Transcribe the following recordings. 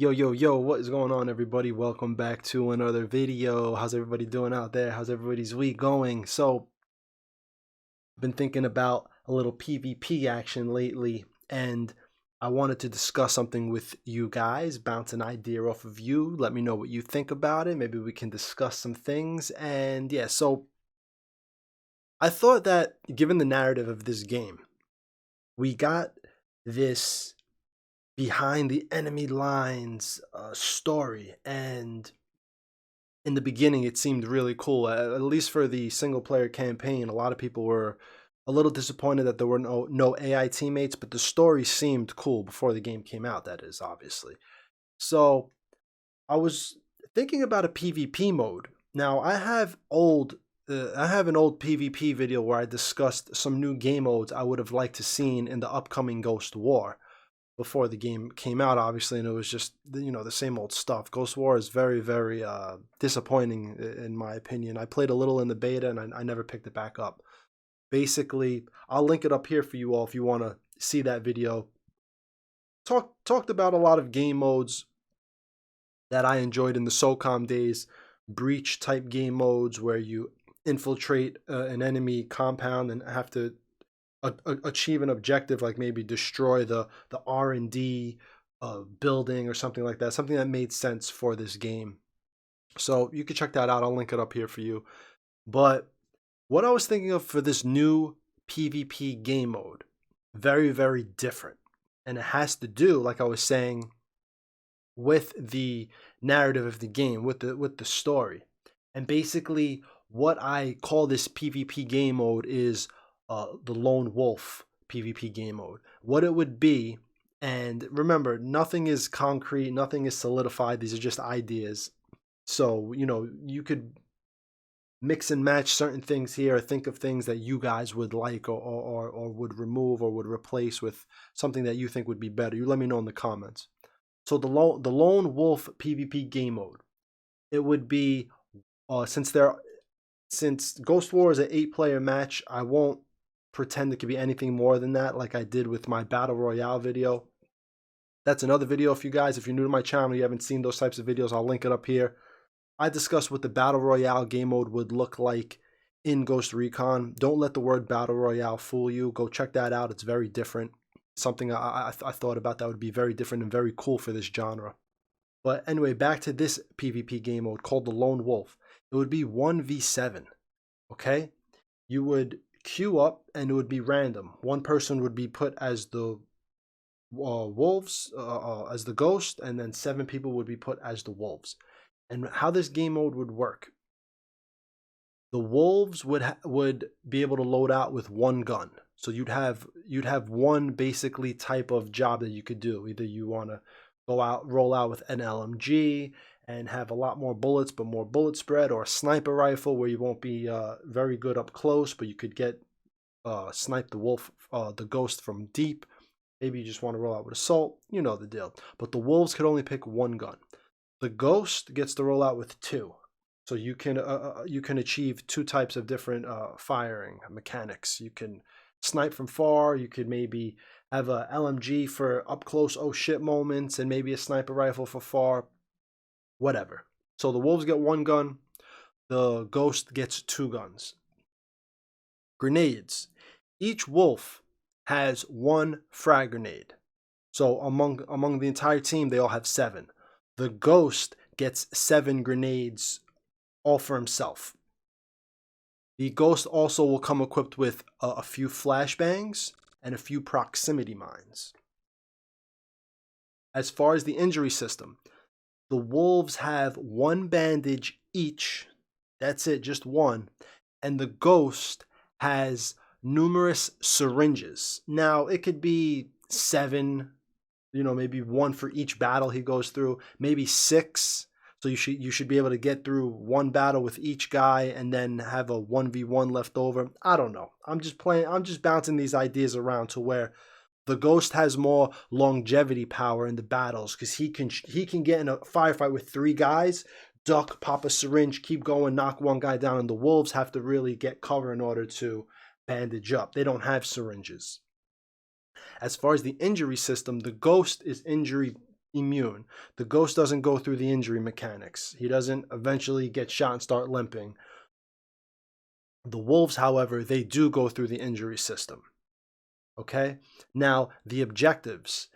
Yo, yo, yo, what is going on, everybody? Welcome back to another video. How's everybody doing out there? How's everybody's week going? I've been thinking about a little PvP action lately, and I wanted to discuss something with you guys, bounce an idea off of you. Let me know what you think about it. Maybe we can discuss some things. And yeah, so I thought that given the narrative of this game, we got this behind the enemy lines story, and in the beginning it seemed really cool, at least for the single player campaign. A lot of people were a little disappointed that there were no AI teammates, but the story seemed cool before the game came out, that is, obviously. So I was thinking about a PvP mode. Now I have an old PvP video where I discussed some new game modes I would have liked to seen in the upcoming Ghost War before the game came out, obviously, and it was just the same old stuff. Ghost War is very disappointing in my opinion. I played a little in the beta and I never picked it back up. Basically, I'll link it up here for you all if you want to see that video. Talked about a lot of game modes that I enjoyed in the SOCOM days, breach type game modes where you infiltrate an enemy compound and have to achieve an objective, like maybe destroy the R&D building or something like that, something that made sense for this game. So you can check that out. I'll link it up here for you. But what I was thinking of for this new PvP game mode, very different, and it has to do, like I was saying, with the narrative of the game, with the story. And basically what I call this PvP game mode is the lone wolf PvP game mode. What it would be, and remember, nothing is concrete, nothing is solidified, these are just ideas. So, you could mix and match certain things here, or think of things that you guys would like, or would remove or would replace with something that you think would be better. You let me know in the comments. So the lone wolf PvP game mode, it would be since Ghost War is an 8-player match, I won't pretend it could be anything more than that, like I did with my Battle Royale video. That's another video if you're new to my channel, you haven't seen those types of videos, I'll link it up here. I discussed what the Battle Royale game mode would look like in Ghost Recon. Don't let the word Battle Royale fool you. Go check that out. It's very different. Something I thought about that would be very different and very cool for this genre. But anyway, back to this PvP game mode called the Lone Wolf. It would be 1v7, okay? You would queue up and it would be random. One person would be put as the wolves, as the ghost, and then 7 people would be put as the wolves. And how this game mode would work, the wolves would be able to load out with one gun. So you'd have one basically type of job that you could do. Either you want to roll out with an LMG and have a lot more bullets but more bullet spread, or a sniper rifle where you won't be very good up close, but you could get snipe the ghost from deep. Maybe you just want to roll out with assault, you know the deal. But the wolves could only pick one gun. The ghost gets to roll out with 2. So you can achieve 2 types of different firing mechanics. You can snipe from far. You could maybe have a LMG for up close oh shit moments, and maybe a sniper rifle for far, whatever. So the wolves get 1 gun. The ghost gets 2 guns. Grenades. Each wolf has 1 frag grenade. So among the entire team, they all have 7. The ghost gets 7 grenades all for himself. The ghost also will come equipped with a few flashbangs and a few proximity mines. As far as the injury system, the wolves have 1 bandage each. That's it, just 1. And the ghost has numerous syringes. Now, it could be 7, maybe 1 for each battle he goes through, maybe 6. So you should be able to get through 1 battle with each guy and then have a 1v1 left over. I don't know. I'm just bouncing these ideas around to where the ghost has more longevity power in the battles, because he can get in a firefight with 3 guys, duck, pop a syringe, keep going, knock 1 guy down, and the wolves have to really get cover in order to bandage up. They don't have syringes. As far as the injury system, the ghost is injury immune. The ghost doesn't go through the injury mechanics. He doesn't eventually get shot and start limping. The wolves, however, they do go through the injury system. Okay? Now, the objectives.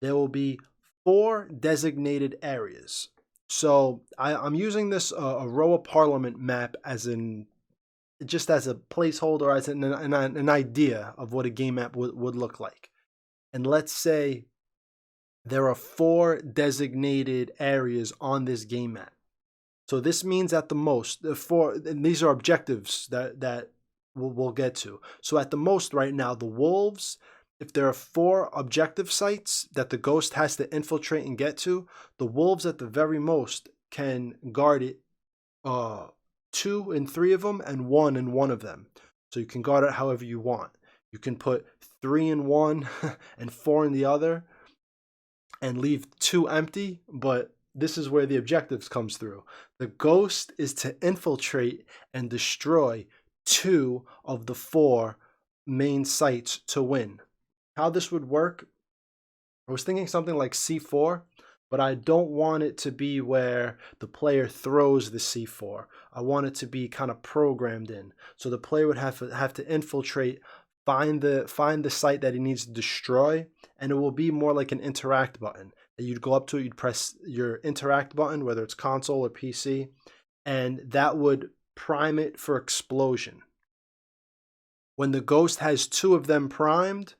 There will be 4 designated areas. So I'm using this Aroa Parliament map as just as a placeholder, as an idea of what a game map would look like. And let's say there are 4 designated areas on this game map. So this means at the most, and these are objectives that we'll get to. So at the most right now, the wolves, if there are 4 objective sites that the ghost has to infiltrate and get to, the wolves at the very most can guard it 2 in 3 of them and 1 in 1 of them. So you can guard it however you want. You can put 3 in one and 4 in the other and leave 2 empty, but this is where the objectives comes through. The ghost is to infiltrate and destroy 2 of the 4 main sites to win. How this would work, I was thinking something like C4, but I don't want it to be where the player throws the C4. I want it to be kind of programmed in. So the player would have to infiltrate, find the site that he needs to destroy, and it will be more like an interact button. You'd go up to it, you'd press your interact button, whether it's console or PC, and that would prime it for explosion. When the ghost has 2 of them primed,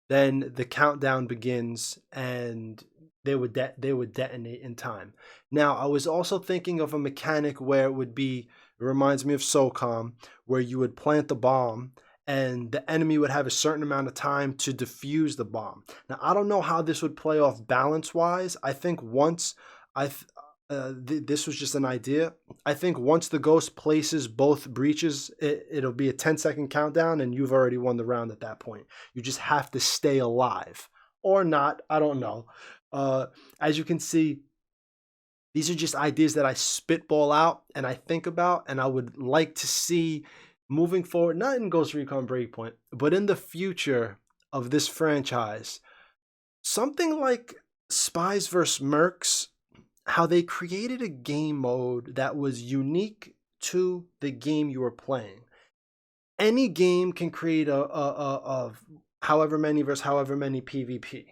then the countdown begins and they would detonate in time. Now, I was also thinking of a mechanic where it would be, it reminds me of SOCOM, where you would plant the bomb and the enemy would have a certain amount of time to defuse the bomb. Now, I don't know how this would play off balance-wise. I think once this was just an idea. I think once the ghost places both breaches, it'll be a 10-second countdown and you've already won the round at that point. You just have to stay alive. Or not, I don't know. As you can see, these are just ideas that I spitball out and I think about, and I would like to see moving forward, not in Ghost Recon Breakpoint, but in the future of this franchise, something like Spies vs. Mercs, how they created a game mode that was unique to the game you were playing. Any game can create a however many versus however many PvP.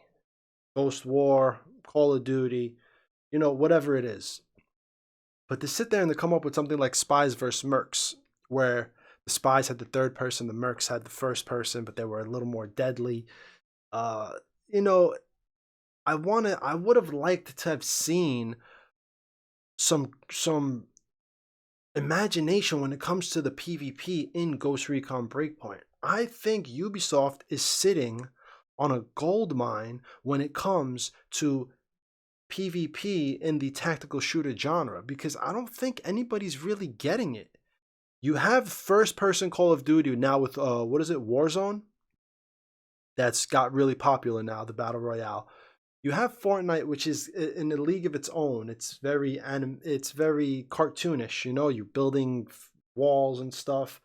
Ghost War, Call of Duty, whatever it is. But to sit there and to come up with something like Spies vs. Mercs, where the spies had the third person, the mercs had the first person, but they were a little more deadly. I would have liked to have seen some imagination when it comes to the PvP in Ghost Recon Breakpoint. I think Ubisoft is sitting on a gold mine when it comes to PvP in the tactical shooter genre, because I don't think anybody's really getting it. You have first-person Call of Duty now with Warzone? That's got really popular now, the Battle Royale. You have Fortnite, which is in a league of its own. It's very cartoonish, you're building walls and stuff.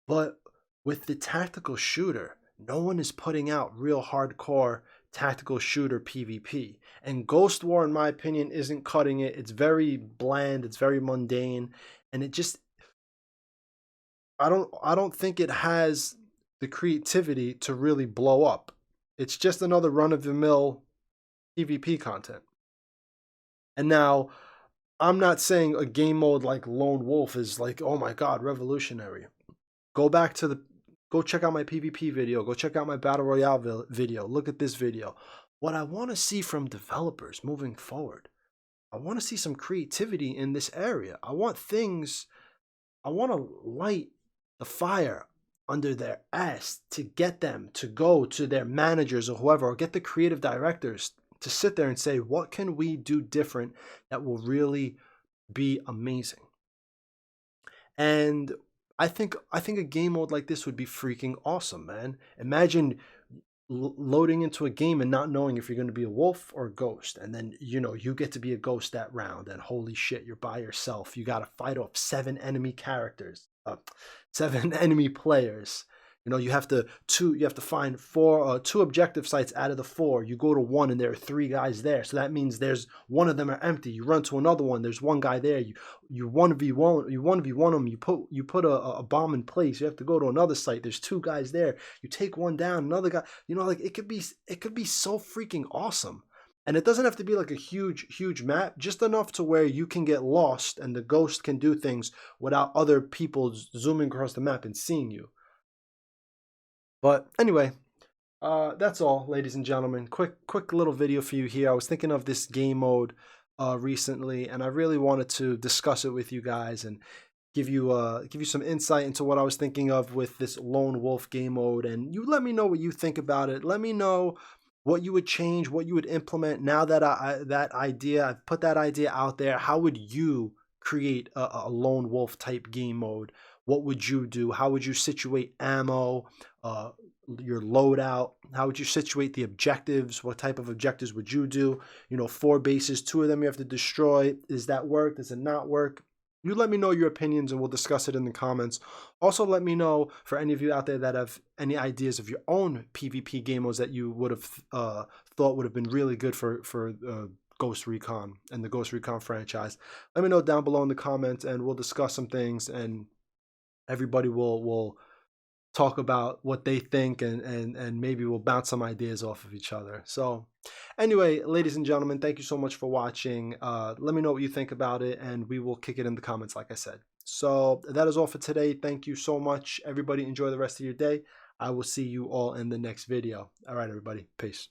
But with the tactical shooter, no one is putting out real hardcore tactical shooter PvP. And Ghost War, in my opinion, isn't cutting it. It's very bland, it's very mundane, and it just, I don't think it has the creativity to really blow up. It's just another run-of-the-mill PvP content. And now, I'm not saying a game mode like Lone Wolf is like, oh my god, revolutionary. Go check out my PvP video. Go check out my Battle Royale video. Look at this video. What I want to see from developers moving forward, I want to see some creativity in this area. I want to light the fire under their ass to get them to go to their managers or whoever, or get the creative directors to sit there and say, what can we do different that will really be amazing? And I think a game mode like this would be freaking awesome, man. Imagine loading into a game and not knowing if you're going to be a wolf or a ghost, and then you get to be a ghost that round, and holy shit, you're by yourself. You got to fight off 7 enemy characters, 7 enemy players. You know, you have to find two objective sites out of the 4. You go to one and there are 3 guys there. So that means there's one of them are empty. You run to another one. There's one guy there. You 1v1 them. You put a bomb in place. You have to go to another site. There's 2 guys there. You take one down, another guy. You know, like it could be so freaking awesome. And it doesn't have to be like a huge map, just enough to where you can get lost and the ghost can do things without other people zooming across the map and seeing you. But anyway, that's all, ladies and gentlemen. Quick little video for you here. I was thinking of this game mode recently, and I really wanted to discuss it with you guys and give you some insight into what I was thinking of with this lone wolf game mode. And you let me know what you think about it. Let me know what you would change, what you would implement now that I've put that idea out there. How would you create a lone wolf type game mode? What would you do? How would you situate ammo, your loadout? How would you situate the objectives? What type of objectives would you do? You know, 4 bases, 2 of them you have to destroy. Does that work? Does it not work? You let me know your opinions and we'll discuss it in the comments. Also, let me know for any of you out there that have any ideas of your own PvP game modes that you would have thought would have been really good for Ghost Recon and the Ghost Recon franchise. Let me know down below in the comments and we'll discuss some things and everybody will talk about what they think and maybe we'll bounce some ideas off of each other. So anyway, ladies and gentlemen, thank you so much for watching. Let me know what you think about it and we will kick it in the comments like I said. So that is all for today. Thank you so much. Everybody enjoy the rest of your day. I will see you all in the next video. All right, everybody. Peace.